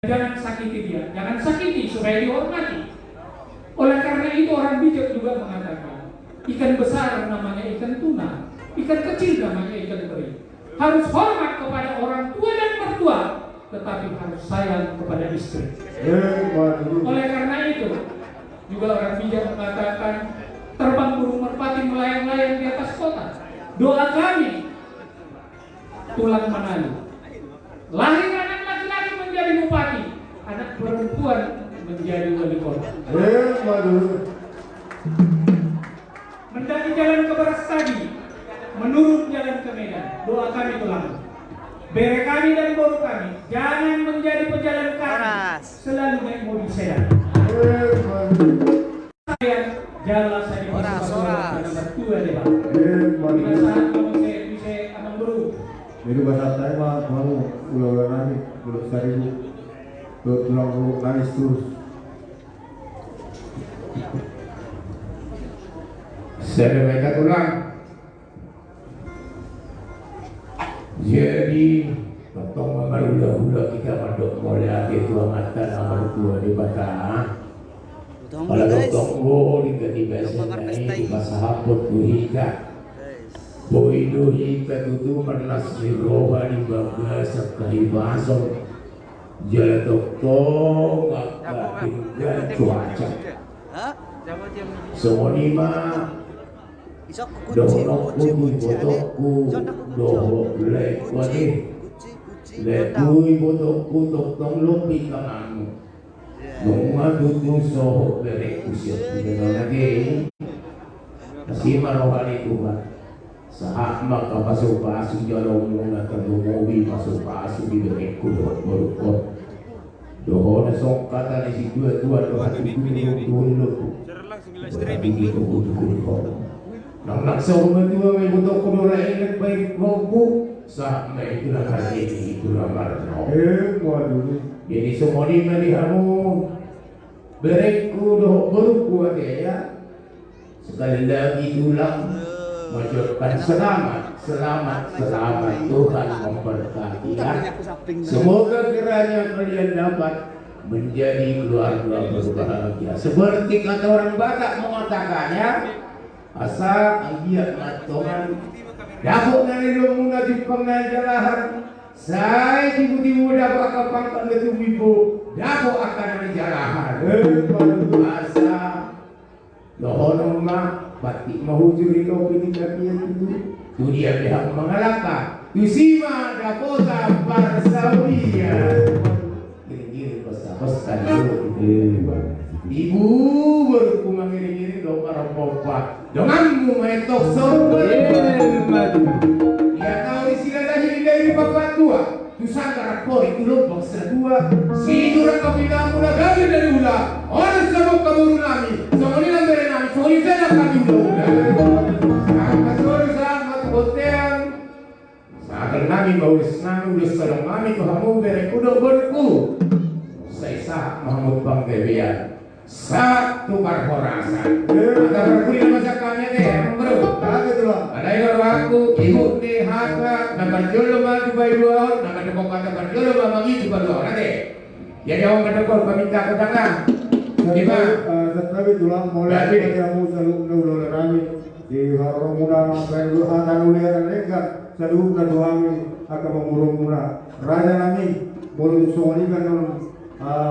Jangan sakiti dia, jangan sakiti supaya dihormati. Oleh karena itu orang bijak juga mengatakan ikan besar namanya ikan tuna, ikan kecil namanya ikan teri. Harus hormat kepada orang tua dan mertua, tetapi harus sayang kepada istri. Oleh karena itu juga orang bijak mengatakan terbang burung merpati melayang-layang di atas kota. Doa kami tulang Manado, lahir anak laki-laki menjadi bupati, anak perempuan menjadi wali kota. Mendaki jalan ke Brastagi, menurun jalan ke Medan. Doa kami tulang. Bere kami dan boru kami jangan menjadi pejalan kaki, selalu naik mobil sedan. Jalan saya di nomor 2 deh, Pak. Kita saat kamu bisa abang buru. Jadi bahasa saya mah mau ulang lagi, ulang seribu, tulang nangis terus. Saya mereka tulang. Jadi potong mengaruh-hula kita mandok mulai itu amatan amal tua di Batam. Kalau potong tiba-tiba saya di masa haput buhika. Boido hika itu menas di roha di bangga sekali basok. Jalan toko maka tinggal cuaca. Semua lima dohok kuy botoku dohok lekwani lekui botoku tong lopi kananmu nunga tutu sohok bereku siap dengan lagi kasih marohani Tuhan saat maka pasuk jalan muna terdumobi pasuk di bereku dohok dohok na songkata ni si dua-dua dohok tulo nang nagsawang dua may buto ko doon ay nagbayit mo sa may itulang hati itulang marno. Jadi semua ni melihamu bereku doh berku ya. Sekali lagi tulang mengucapkan selamat Tuhan memberkati ya. Semoga kiranya kalian dapat menjadi keluarga berbahagia. Seperti kata orang Batak mengatakannya. Asa anggiat matongan dapok nalilo muna jupang na jalahan say tibu-tibu dapat kapangkan itu bibo dapok akan jalahan asa lohono ma batik mahujur itu pinikapian itu dia pihak mengalaka tusima dapota parsawia gini-gini pesta ibu baru mengiring-iring dong para popa denganmu metok sorban ya tahu di sini lahir dari bapak tua tusangkara kori tulung bangsa dua si durang kapilang mula gagal dari ula orang sabuk kaburu nami soalnya nambere nami soalnya saya kami udah sangat sore sangat hotel saat nami baulis nami udah sedang nami kamu bere kudo berku saya sah Mahmud Bang Dewian satu karporasan ada berkuliah masakannya deh bro ada yang aku ibu nih haka nakan jolo maju bayi dua nakan dekok kata jolo mama gitu baru orang deh ya jawab kedekor kami tak kedangan Kita tetapi tulang mulai dari kamu selalu udah rame di warung muda sampai lu akan ulian mereka selalu keduami akan mengurung mula raja nami boleh soalnya kan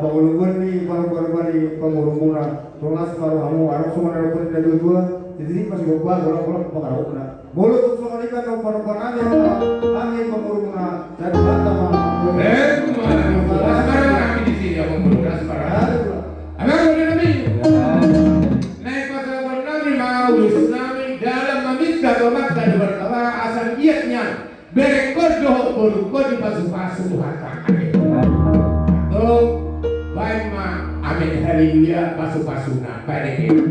pengurungan ni para di pengurung mula tulas kalau kamu arah semua dari dari dua jadi pas gua bola pengaruh na boleh tuh soalnya kan para aja angin pengurung mula dan bantah sekarang kami di sini ya pengurung sekarang agar boleh nabi naik pasal nabi mau nami dalam meminta doa dan berdoa asal iatnya berekod doa berukod di pasu-pasu hata baik ma amin haleluya pasu-pasuna pada ini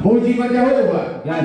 puji Jehovah ya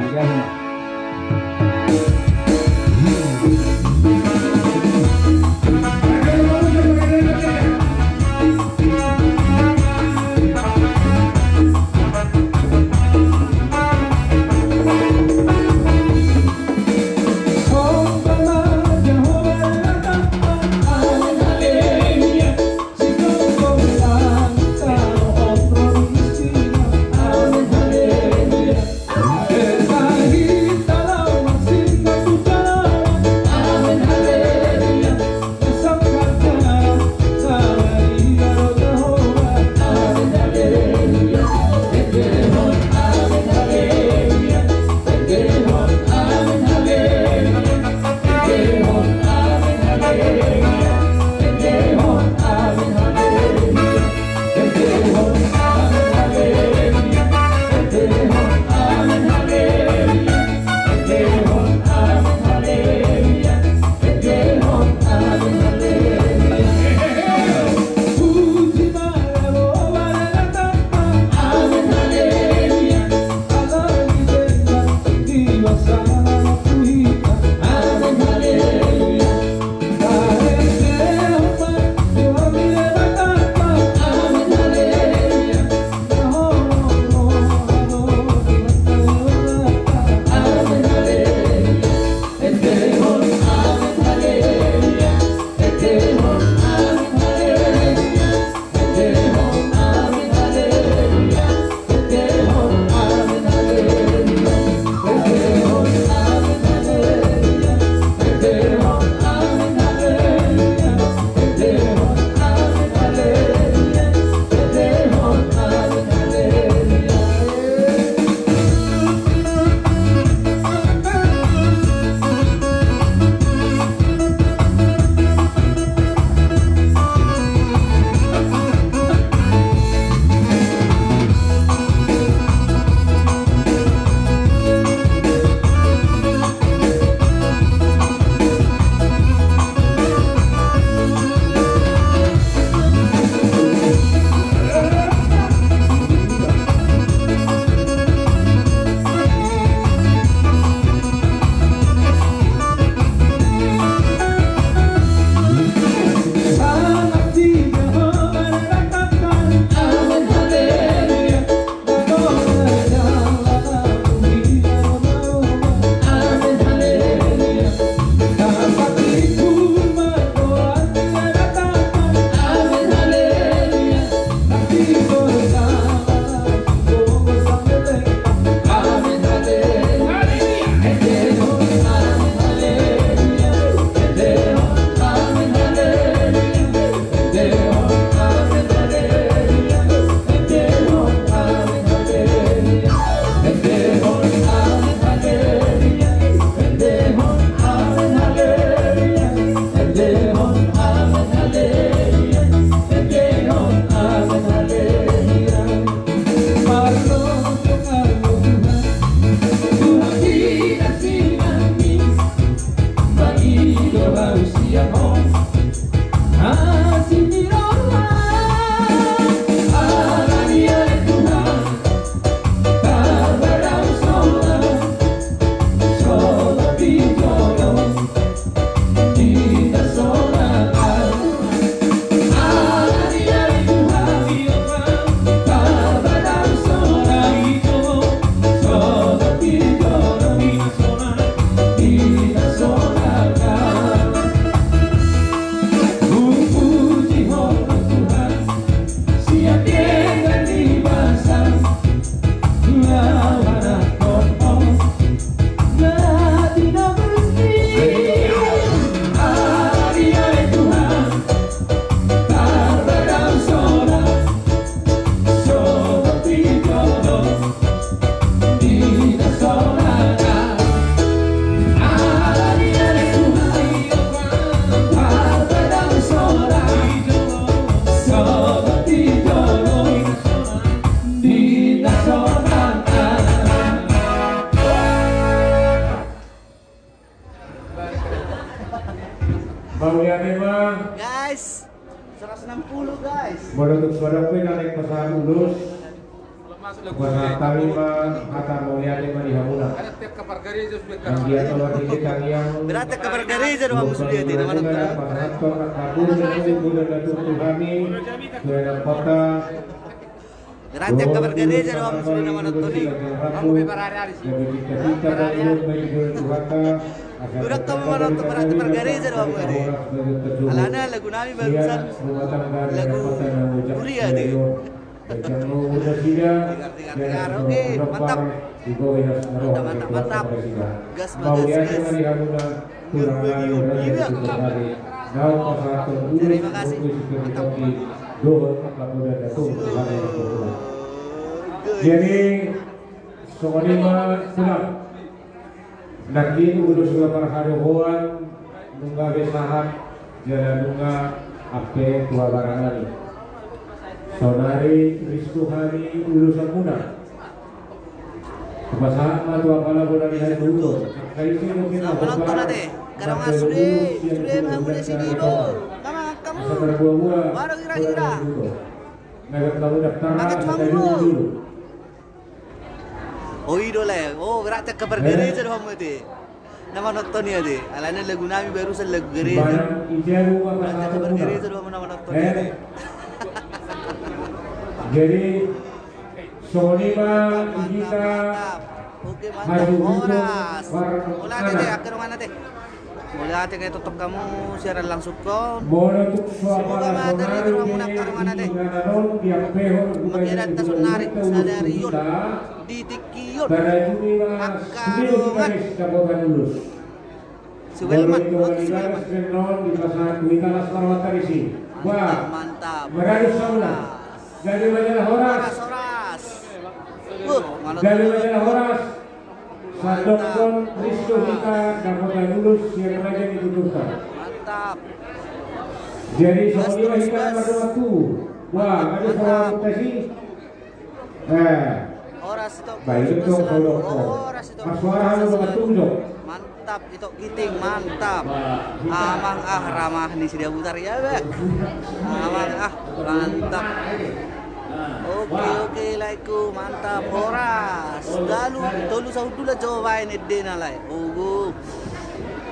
Maulian memang Guys, 160 guys. menutup suara pun naik pasangan ulus. Kuasa talima kata Maulian memang dihamuna. Yang dia keluar di kita yang Berarti kabar gereja doang musuh dia tidak mana tahu. Pastor kabur itu bulan datuk Tuhani ke kota. Berarti kabar gereja doang musuh dia mana tahu nih. Udah kamu mana tahu berarti kabar gereja doang ini. Alana lagu nami barusan lagu Kuria deh. Oke, mantap. Mantap. Gas bagas gas. Terima kasih. Mantap. Jadi songonima pulang. Nanti urus lapar haruan nungga besahat jalan nungga ape tua barangani. Saudari Ristuhani urusan muda. Kebasahan matu apalah bola di hari dulu. Kayak itu mungkin Selamat menonton nanti. Karang sudah menghambur di sini dulu. Mama kamu. Baru kira-kira. Mereka tahu daftar. Paket dulu. Oh idola. Oh berarti kabar gereja doang itu. Nama nonton ya deh. Alana lagu nami barusan lagu gereja. Berarti kabar gereja doang nama nonton ya deh. Jadi Sonima kita Oke mantap Horas. Mulai deh akhir mana deh. Mulai kayak tutup kamu siaran langsung kok. Semoga materi di ruang munak mana deh. Mengirat tasun narik sadari yun. Di tikiyun. Akarungan. Suwelman. Mantap. Dari majalah Horas. Dari majalah Horas. Sadokon Risto kita dapat lulus yang raja ditutupkan. Mantap. Jadi Sonima kita pada waktu. Wah, ada soal mutasi. Horas itu. Baik itu kalau Horas itu. suara harus bertunduk. Mantap itu kiting mantap. Amang ramah nih sudah putar ya, Bek. Amang mantap. Oke laiku mantap Horas. Lalu tolu saudula jawaban edena lai. Oh.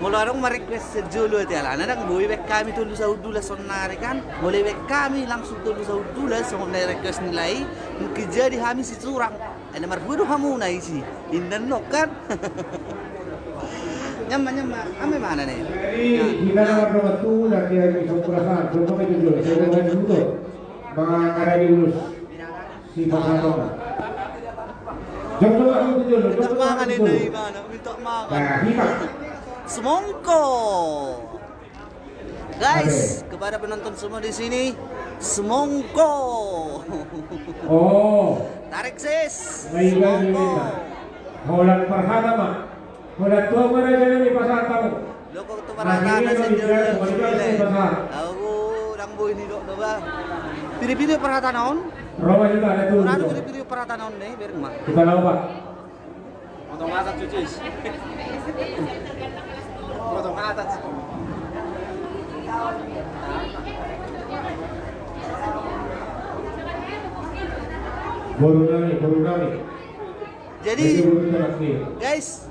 Mula orang merequest sejulu ti ala. Nadang boleh bek kami tolu saudula sonare kan. Boleh bek kami langsung tolu saudula sonare request nilai. Mungkin jadi kami si curang. Ada marbudu kamu na isi. Indan no kan. Nyama ame mana nih? Jadi kita pada waktu lagi episode perasaan. Belum itu dulu. Saya mau dulu. Bang ada lulus. Si pasangan. Jangan kamu dulu. Minta makan ini dari mana? Minta makan. Nah, kita. Semongko. Guys, kepada penonton semua di sini, semongko. Oh. Tarik sis. Baiklah, Semongko. Holan pertama. Holan tua mana jadi di pasar kamu? Loko tu paratana sa Jordan Sibile. Aku nang boy ni dok ba. Pilih-pilih paratanaon. Roma juga ada tuh. Orang pilih-pilih paratanaon nih, biar mah. Kita tahu Pak. Potong atas cucis. Potong atas. Baru nami. Jadi guys,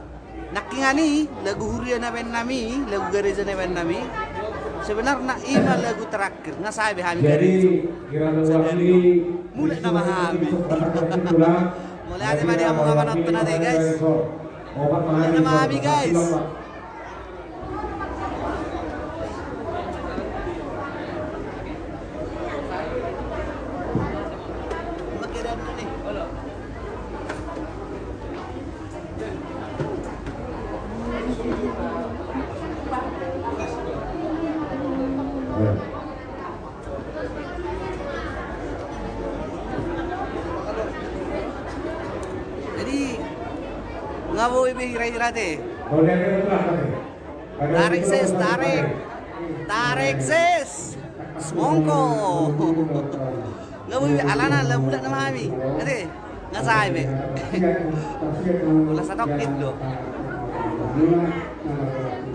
nakingani lagu huria na ben nami, lagu gereja na ben nami. Sebenarnya ima lagu terakhir nggak sabi kami Jadi gereja. kira wakili Mulai nama kami. Mulai ada pada kamu kapan nonton nanti guys. Mulai nama kami guys. Makiran nih. Jadi nggak mau hira-hira teh. Tarik sis, tarik sis. Semongko. Nggak mau alana bulan nama kami. Nanti nggak sabi. Wala sa tokit do.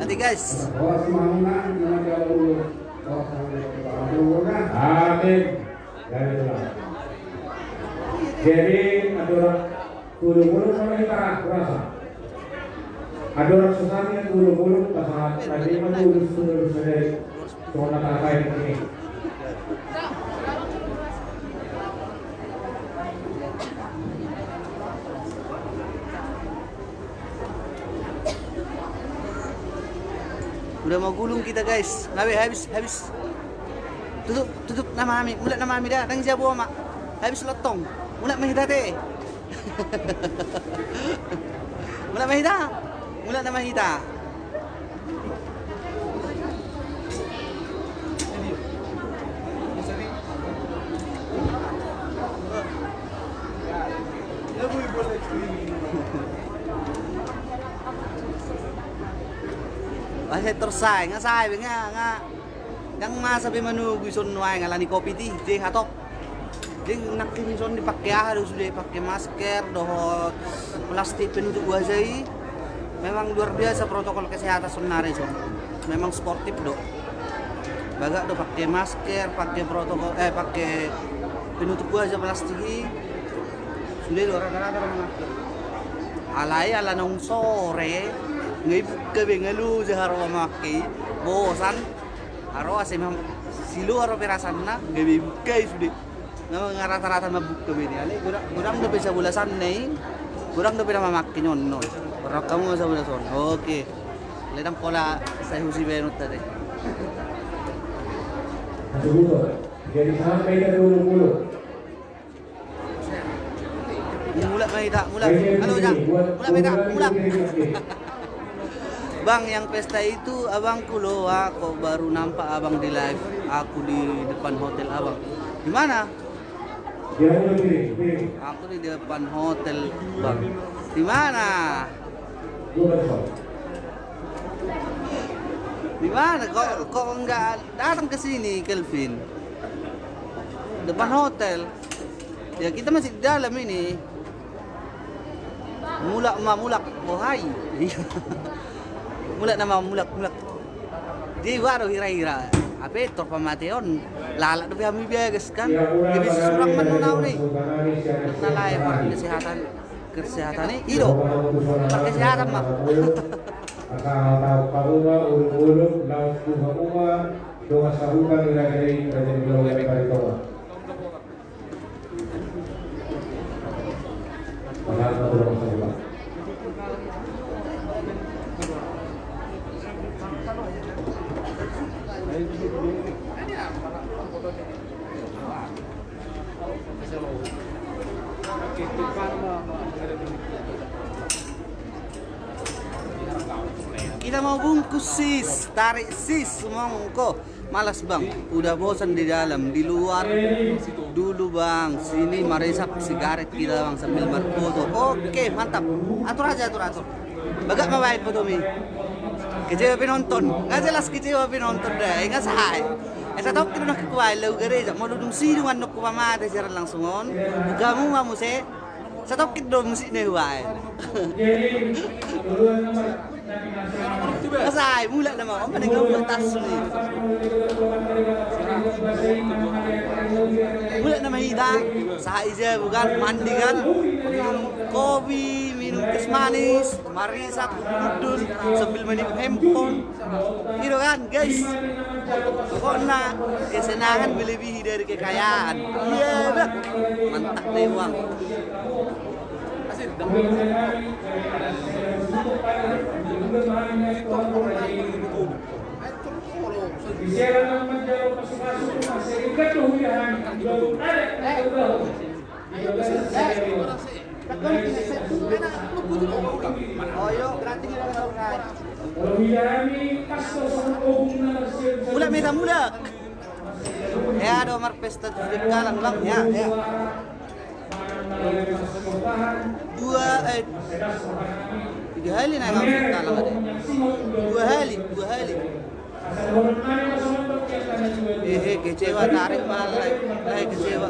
Nanti berarti guys. Bawa si Mangunan dengan jauh dulu. Bawa sampai ke Mangunan. Amin. Dari Tuhan. Jadi ada orang dulu sama kita rasa. Ada orang sesama yang dulu pasangan tadi mana urus dari soal apa ini. Udah mau gulung kita guys. Habis. Tutup nama Ami. Mula nama Ami dah. Tang jabu mak. Habis lotong. Mula mahida teh. Mula nama hita. Masih tersai, nga. Yang masa bimanu guison nuai ngalani kopi ti, jeng hatop. Jeng nak guison dipakai harus sudah pakai masker, doh plastik penutup wajah. Memang luar biasa protokol kesehatan sebenarnya so. Memang sportif dok. Bagak do pakai masker, pakai protokol pakai penutup wajah plastik. Sudah luar rata-rata memakai. Alai ala nong sore ngai buka bengalu jaharo memakai bosan haro asemam silu haro perasanna ngai buka sudah. Nggak rata-rata mabuka beni. Ale kurang udah bisa bulasan nih. Kurang udah pernah memakai nonno. Orang kamu masa udah son. Oke. Ledang pola saya husi benut tadi. Dulu. Jadi sampai ke dulu. Mula. Halo Jang. Mula. Bang, yang pesta itu abangku loh, kok baru nampak abang di live. Aku di depan hotel abang. Di mana? Aku di depan hotel bang. Di mana? Di mana? Kok enggak datang ke sini, Kelvin? Depan hotel. Ya kita masih di dalam ini. Mulak, bohai. Mulak. Di baru hira-hira. Apa itu pematian? Lalak tu kami biasa kan. Jadi seorang menunau nih. Nalai kesehatan ni hidup. Kesehatan mah. Kita mau bungkus sis, tarik sis mongko. Malas bang, udah bosan di dalam, di luar dulu bang. Sini maresap sigaret kita bang sambil berfoto. Oke mantap, atur aja. Bagak mabaik foto mi. Kecewa penonton, nggak jelas kecewa penonton deh, nggak sahai. Sa tahu kita nak kuai lau gereja, mau dudung sidungan nak kupamada jalan langsungon. Kamu mau se, sa tahu kita dong musik nih wae. Kasai, mulai nama, apa nih kamu tas ni? Mulai nama hida, sahai je bukan mandi kan, minum kopi, minum teh manis, marisak, udun, sambil main handphone, gitu kan guys. Pokoknya kesenangan melebihi dari kekayaan. Iya, mantap deh uang. Mulak. Ya, ada Omar pesta tujuh kalang bang, ya. Tiga kali naik kalang ada. Dua kali. Kecewa tarik malah, kecewa.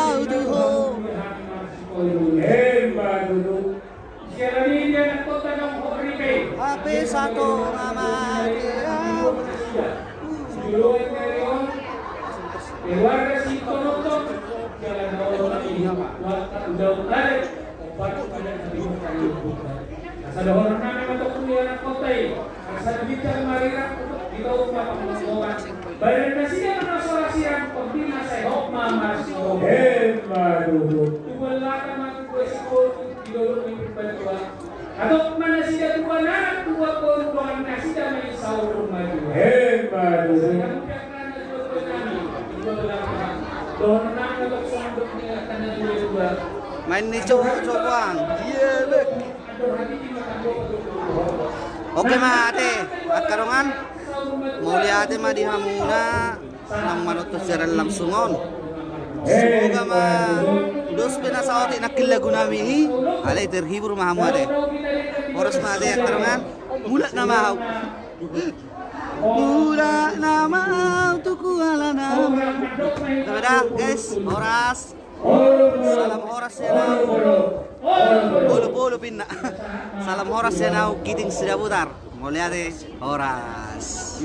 Aduh. Hebat dulu. Tapi satu nama dia. Keluarga si Toronto jalan jauh tarik obat pada Sada orang kami untuk kuliah kota ini. Sada bicara marirak untuk kita upah pengembangan. Badan kasihnya masalah siang pembina saya hokma masih. Tuan laka mati berisiko didorong ini berbantuan. Atau mana sih dia tuan anak tua korban kasih dan menyesal rumah juga. Kamu pikiran itu kami. Doa untuk sambutnya karena dua. Main ni cowok-cowokan. Iya, lek. Oke mate, at karongan muli ate madi hamuna nang manutos jaran langsungon. Semoga ma dos pinasaoti nakilagu nami alay terhibur mahamu ate. Oras mate at karongan mula na mahaw. Mula na mahaw tukuala na. Tada guys, oras. Salam horas ya nau. Bolo pinna. Salam horas ya nau. Giting sudah putar. Mau lihat deh horas.